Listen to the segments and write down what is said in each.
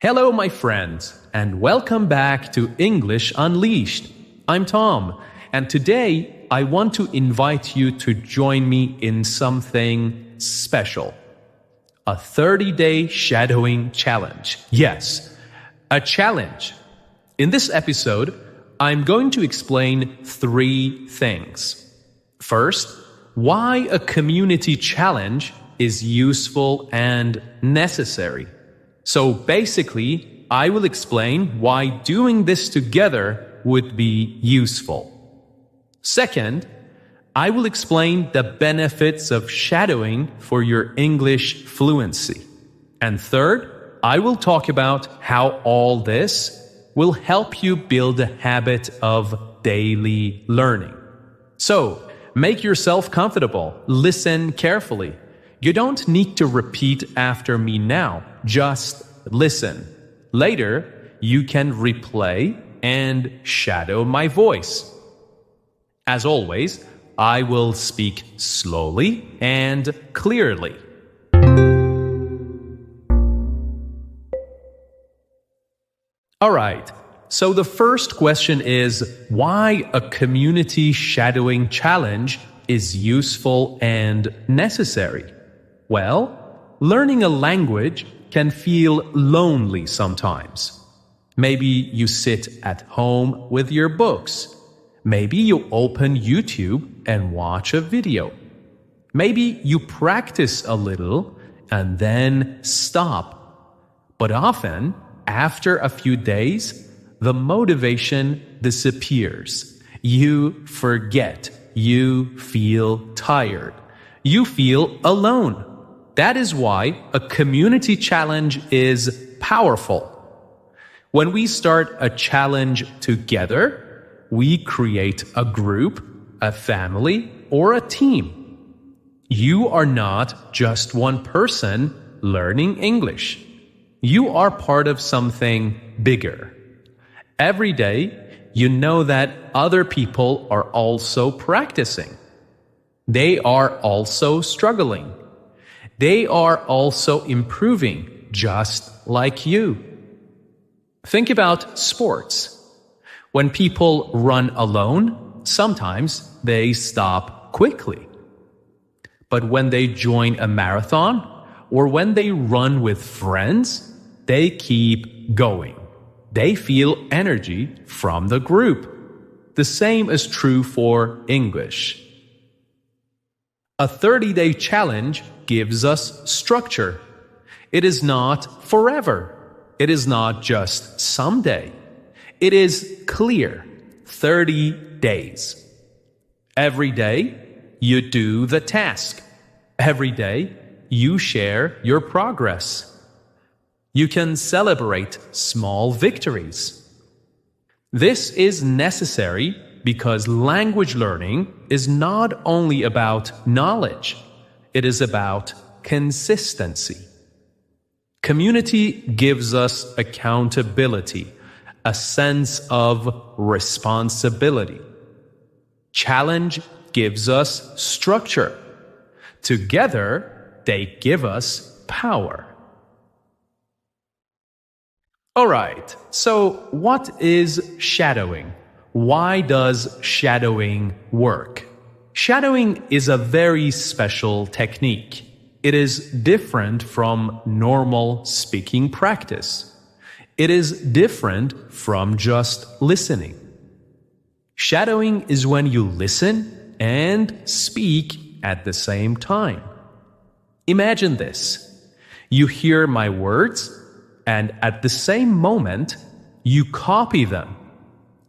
Hello, my friends, and welcome back to English Unleashed. I'm Tom, and today I want to invite you to join me in something special. A 30-day shadowing challenge. Yes, a challenge. In this episode, I'm going to explain 3 things. First, why a community challenge is useful and necessary. So basically, I will explain why doing this together would be useful. Second, I will explain the benefits of shadowing for your English fluency. And third, I will talk about how all this will help you build a habit of daily learning. So, make yourself comfortable. Listen carefully. You don't need to repeat after me now. Just listen. Later, you can replay and shadow my voice. As always, I will speak slowly and clearly. Alright, so the first question is why a community shadowing challenge is useful and necessary? Well, learning a language can feel lonely sometimes. Maybe you sit at home with your books. Maybe you open YouTube and watch a video. Maybe you practice a little and then stop. But often, after a few days, the motivation disappears. You forget. You feel tired. You feel alone. That is why a community challenge is powerful. When we start a challenge together, we create a group, a family, or a team. You are not just one person learning English. You are part of something bigger. Every day, you know that other people are also practicing. They are also struggling. They are also improving, just like you. Think about sports. When people run alone, sometimes they stop quickly. But when they join a marathon, or when they run with friends, they keep going. They feel energy from the group. The same is true for English. A 30-day challenge gives us structure. It is not forever. It is not just someday. It is clear. 30 days. Every day, you do the task. Every day, you share your progress. You can celebrate small victories. This is necessary because language learning is not only about knowledge, it is about consistency. Community gives us accountability, a sense of responsibility. Challenge gives us structure. Together, they give us power. Alright, so what is shadowing? Why does shadowing work? Shadowing is a very special technique. It is different from normal speaking practice. It is different from just listening. Shadowing is when you listen and speak at the same time. Imagine this. You hear my words, and at the same moment, you copy them.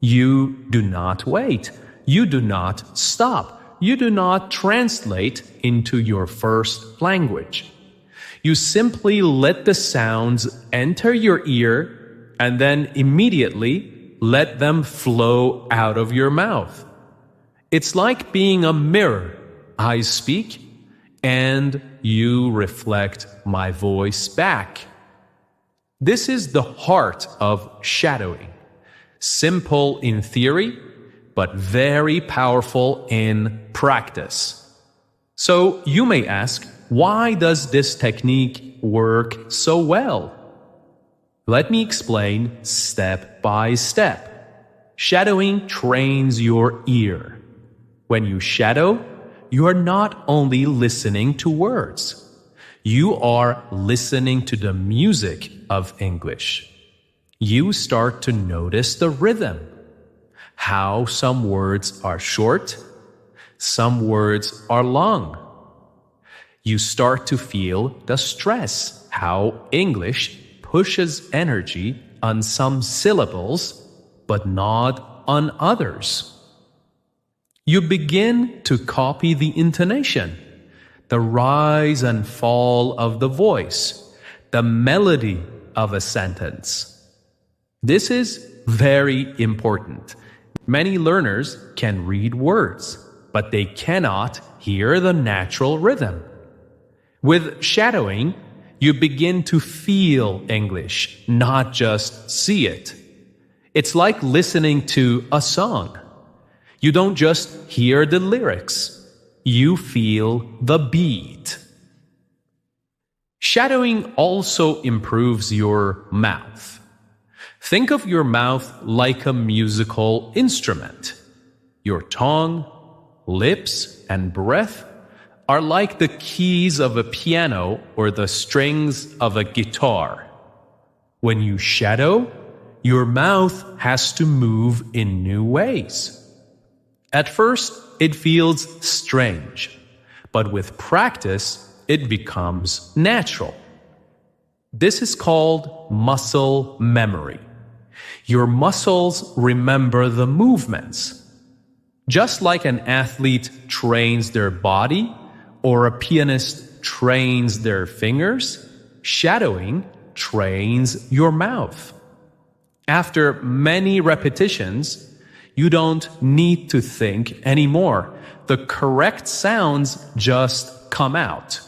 You do not wait. You do not stop. You do not translate into your first language. You simply let the sounds enter your ear and then immediately let them flow out of your mouth. It's like being a mirror. I speak, and you reflect my voice back. This is the heart of shadowing. Simple in theory, but very powerful in practice. So you may ask, why does this technique work so well? Let me explain step by step. Shadowing trains your ear. When you shadow, you are not only listening to words. You are listening to the music of English. You start to notice the rhythm, how some words are short, some words are long. You start to feel the stress, how English pushes energy on some syllables, but not on others. You begin to copy the intonation, the rise and fall of the voice, the melody of a sentence. This is very important. Many learners can read words, but they cannot hear the natural rhythm. With shadowing, you begin to feel English, not just see it. It's like listening to a song. You don't just hear the lyrics, you feel the beat. Shadowing also improves your mouth. Think of your mouth like a musical instrument. Your tongue, lips, and breath are like the keys of a piano or the strings of a guitar. When you shadow, your mouth has to move in new ways. At first, it feels strange, but with practice, it becomes natural. This is called muscle memory. Your muscles remember the movements. Just like an athlete trains their body or a pianist trains their fingers, shadowing trains your mouth. After many repetitions, you don't need to think anymore. The correct sounds just come out.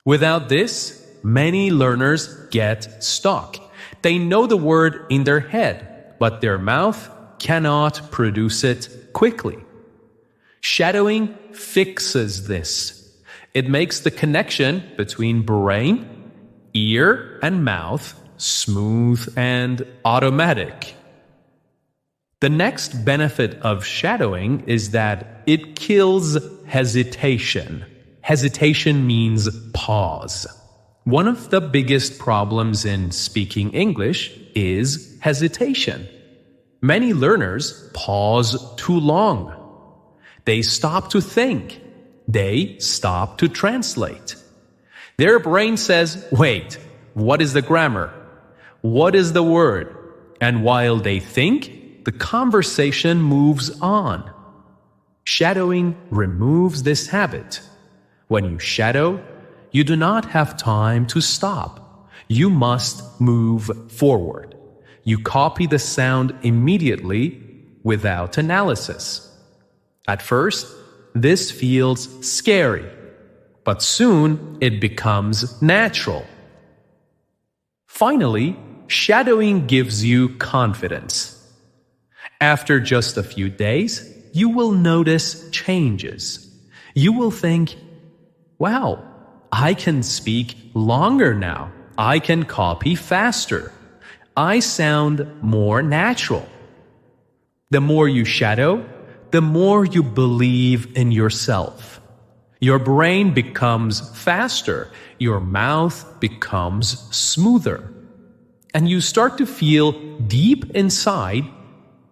Without this, many learners get stuck. They know the word in their head, but their mouth cannot produce it quickly. Shadowing fixes this. It makes the connection between brain, ear, and mouth smooth and automatic. The next benefit of shadowing is that it kills hesitation. Hesitation means pause. One of the biggest problems in speaking English is hesitation. Many learners pause too long. They stop to think. They stop to translate. Their brain says, wait, what is the grammar? What is the word? And while they think, the conversation moves on. Shadowing removes this habit. When you shadow, you do not have time to stop. You must move forward. You copy the sound immediately without analysis. At first, this feels scary, but soon it becomes natural. Finally, shadowing gives you confidence. After just a few days, you will notice changes. You will think, wow, I can speak longer now. I can copy faster. I sound more natural. The more you shadow, the more you believe in yourself. Your brain becomes faster. Your mouth becomes smoother. And you start to feel deep inside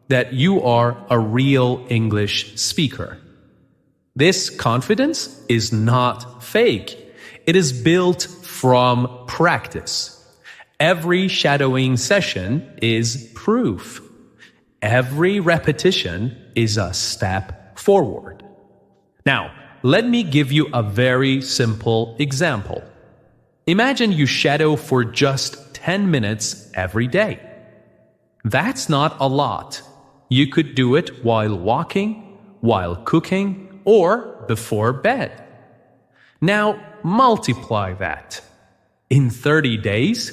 that you are a real English speaker. This confidence is not fake. It is built from practice. Every shadowing session is proof. Every repetition is a step forward. Now, let me give you a very simple example. Imagine you shadow for just 10 minutes every day. That's not a lot. You could do it while walking, while cooking, or before bed. Now, multiply that. In 30 days,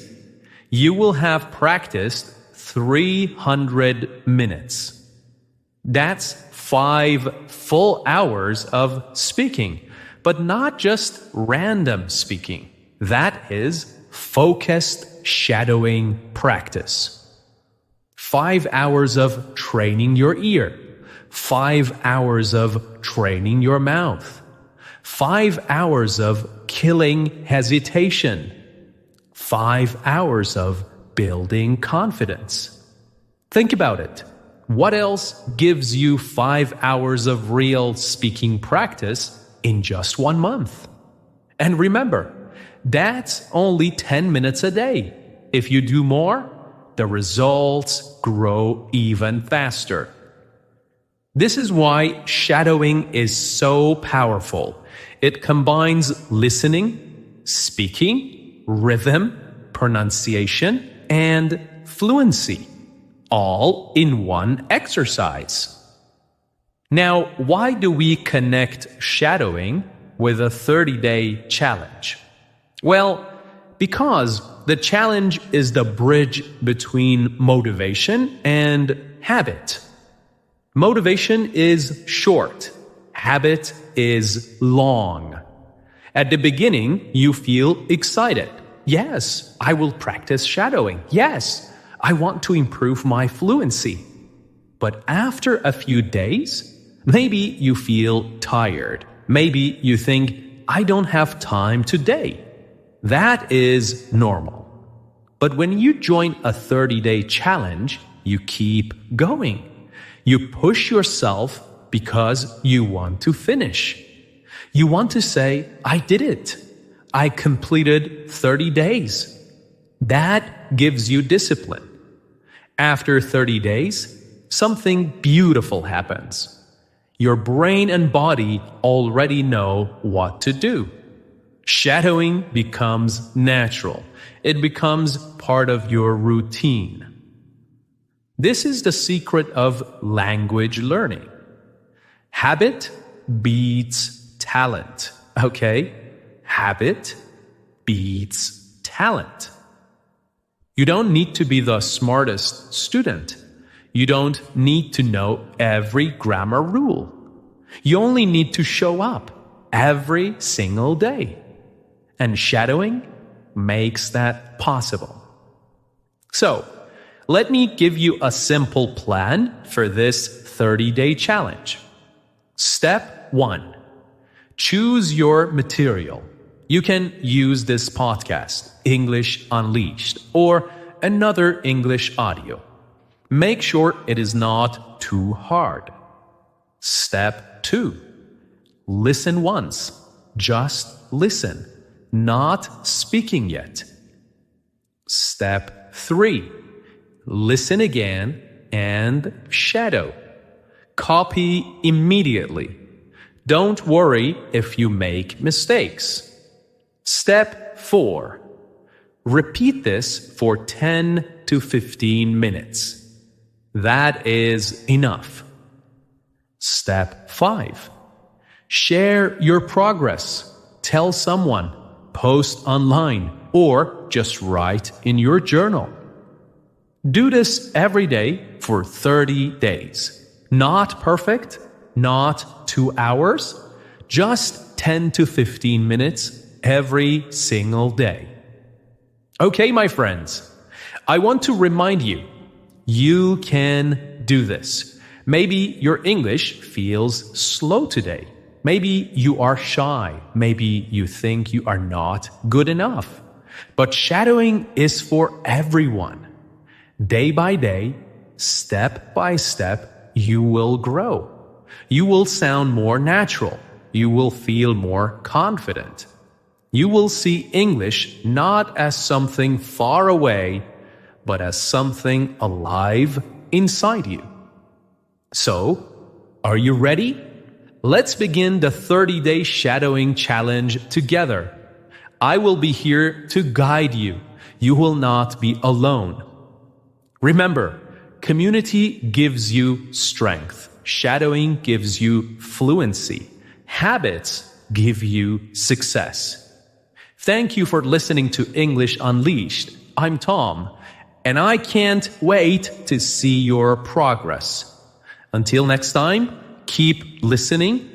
you will have practiced 300 minutes. That's 5 full hours of speaking, but not just random speaking. That is focused shadowing practice. 5 hours of training your ear. 5 hours of training your mouth. 5 hours of killing hesitation. 5 hours of building confidence. Think about it. What else gives you 5 hours of real speaking practice in just 1 month? And remember, that's only 10 minutes a day. If you do more, the results grow even faster. This is why shadowing is so powerful. It combines listening, speaking, rhythm, pronunciation, and fluency, all in one exercise. Now, why do we connect shadowing with a 30-day challenge? Well, because the challenge is the bridge between motivation and habit. Motivation is short. Habit is long. At the beginning, you feel excited. Yes, I will practice shadowing. Yes, I want to improve my fluency. But after a few days, maybe you feel tired. Maybe you think, I don't have time today. That is normal. But when you join a 30-day challenge, you keep going. You push yourself because you want to finish. You want to say, I did it. I completed 30 days. That gives you discipline. After 30 days, something beautiful happens. Your brain and body already know what to do. Shadowing becomes natural. It becomes part of your routine. This is the secret of language learning. Habit beats talent, okay? Habit beats talent. You don't need to be the smartest student. You don't need to know every grammar rule. You only need to show up every single day. And shadowing makes that possible. So, let me give you a simple plan for this 30-day challenge. Step 1. Choose your material. You can use this podcast, English Unleashed, or another English audio. Make sure it is not too hard. Step 2. Listen once. Just listen. Not speaking yet. Step 3. Listen again and shadow. Copy immediately. Don't worry if you make mistakes. Step 4. Repeat this for 10 to 15 minutes. That is enough. Step 5. Share your progress. Tell someone. Post online, or just write in your journal. Do this every day for 30 days. Not perfect, not 2 hours, just 10 to 15 minutes every single day. Okay, my friends, I want to remind you, you can do this. Maybe your English feels slow today. Maybe you are shy. Maybe you think you are not good enough. But shadowing is for everyone. Day by day, step by step, you will grow. You will sound more natural. You will feel more confident. You will see English not as something far away, but as something alive inside you. So, are you ready? Let's begin the 30-day shadowing challenge together. I will be here to guide you. You will not be alone. Remember, community gives you strength. Shadowing gives you fluency. Habits give you success. Thank you for listening to English Unleashed. I'm Tom, and I can't wait to see your progress. Until next time, keep listening,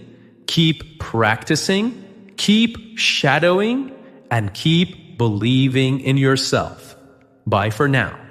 keep practicing, keep shadowing, and keep believing in yourself. Bye for now.